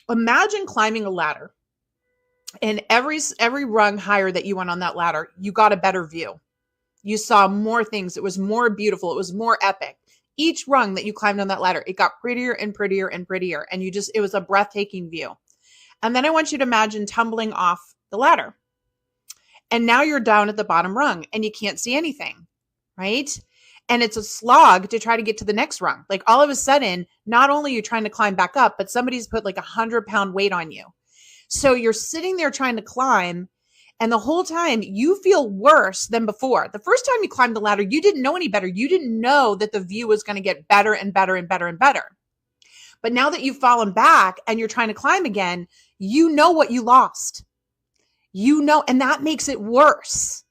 Imagine climbing a ladder, and every rung higher that you went on that ladder, you got a better view. You saw more things. It was more beautiful. It was more epic. Each rung that you climbed on that ladder, it got prettier and prettier and prettier. And it was a breathtaking view. And then I want you to imagine tumbling off the ladder. And now you're down at the bottom rung and you can't see anything, right? And it's a slog to try to get to the next rung. Like all of a sudden, not only are you trying to climb back up, but somebody's put like 100-pound weight on you. So you're sitting there trying to climb, and the whole time you feel worse than before. The first time you climbed the ladder, you didn't know any better. You didn't know that the view was going to get better and better and better and better. But now that you've fallen back and you're trying to climb again, you know what you lost. You know, and that makes it worse.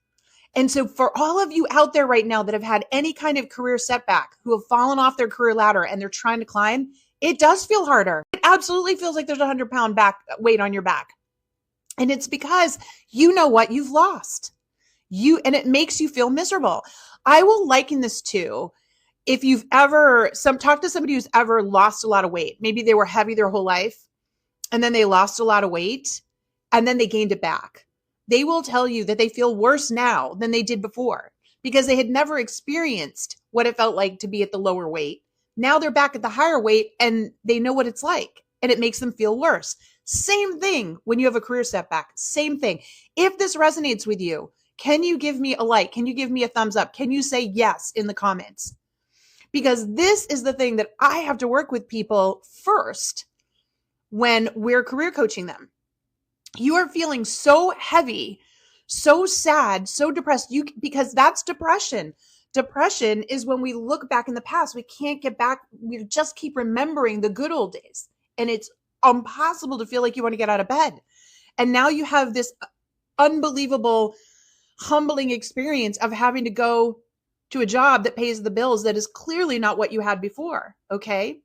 And so for all of you out there right now that have had any kind of career setback, who have fallen off their career ladder and they're trying to climb, it does feel harder. It absolutely feels like there's 100-pound back weight on your back. And it's because you know what you've lost. And it makes you feel miserable. I will liken this to, if you've ever talk to somebody who's ever lost a lot of weight. Maybe they were heavy their whole life and then they lost a lot of weight and then they gained it back. They will tell you that they feel worse now than they did before because they had never experienced what it felt like to be at the lower weight. Now they're back at the higher weight and they know what it's like, and it makes them feel worse. Same thing when you have a career setback. Same thing. If this resonates with you, can you give me a like? Can you give me a thumbs up? Can you say yes in the comments? Because this is the thing that I have to work with people first when we're career coaching them. You are feeling so heavy, so sad, so depressed, because that's depression. Depression is when we look back in the past, we can't get back. We just keep remembering the good old days. And it's impossible to feel like you want to get out of bed. And now you have this unbelievable, humbling experience of having to go to a job that pays the bills that is clearly not what you had before. Okay.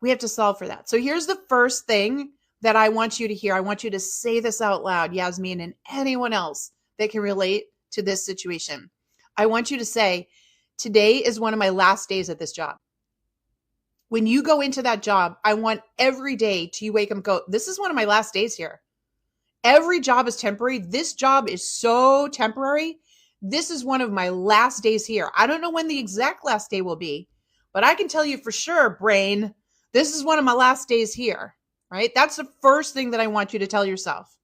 We have to solve for that. So here's the first thing that I want you to hear. I want you to say this out loud, Yasmin, and anyone else that can relate to this situation. I want you to say, today is one of my last days at this job. When you go into that job, I want every day to you wake up and go, this is one of my last days here. Every job is temporary. This job is so temporary. This is one of my last days here. I don't know when the exact last day will be, but I can tell you for sure, brain, this is one of my last days here, right? That's the first thing that I want you to tell yourself.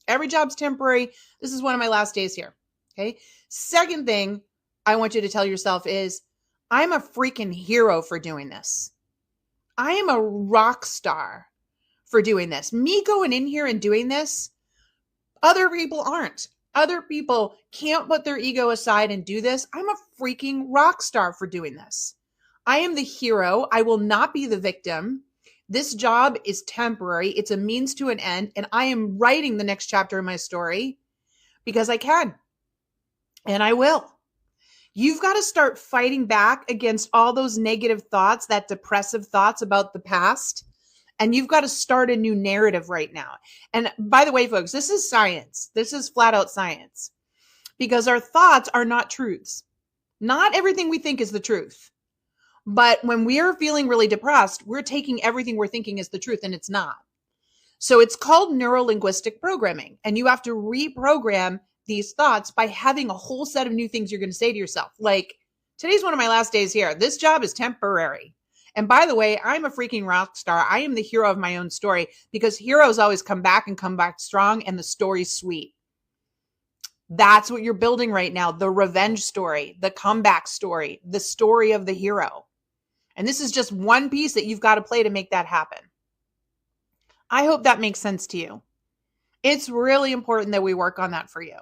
Every job's temporary. This is one of my last days here. Okay. Second thing I want you to tell yourself is, I'm a freaking hero for doing this. I am a rock star for doing this. Me going in here and doing this, other people aren't. Other people can't put their ego aside and do this. I'm a freaking rock star for doing this. I am the hero. I will not be the victim. This job is temporary. It's a means to an end. And I am writing the next chapter of my story because I can. And I will. You've got to start fighting back against all those negative thoughts, that depressive thoughts about the past. And you've got to start a new narrative right now. And by the way, folks, this is science. This is flat out science, because our thoughts are not truths. Not everything we think is the truth. But when we are feeling really depressed, we're taking everything we're thinking as the truth, and it's not. So it's called neuro-linguistic programming. And you have to reprogram these thoughts by having a whole set of new things you're going to say to yourself. Like, today's one of my last days here. This job is temporary. And by the way, I'm a freaking rock star. I am the hero of my own story, because heroes always come back and come back strong, and the story's sweet. That's what you're building right now. The revenge story, the comeback story, the story of the hero. And this is just one piece that you've got to play to make that happen. I hope that makes sense to you. It's really important that we work on that for you.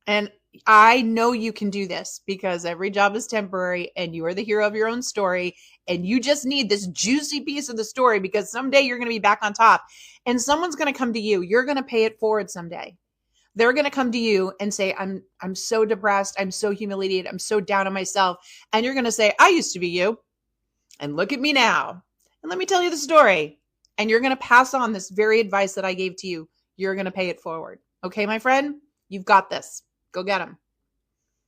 And I know you can do this, because every job is temporary and you are the hero of your own story. And you just need this juicy piece of the story, because someday you're going to be back on top and someone's going to come to you. You're going to pay it forward someday. They're going to come to you and say, I'm so depressed. I'm so humiliated. I'm so down on myself. And you're going to say, I used to be you. And look at me now. And let me tell you the story. And you're going to pass on this very advice that I gave to you. You're going to pay it forward. Okay, my friend, you've got this. Go get them.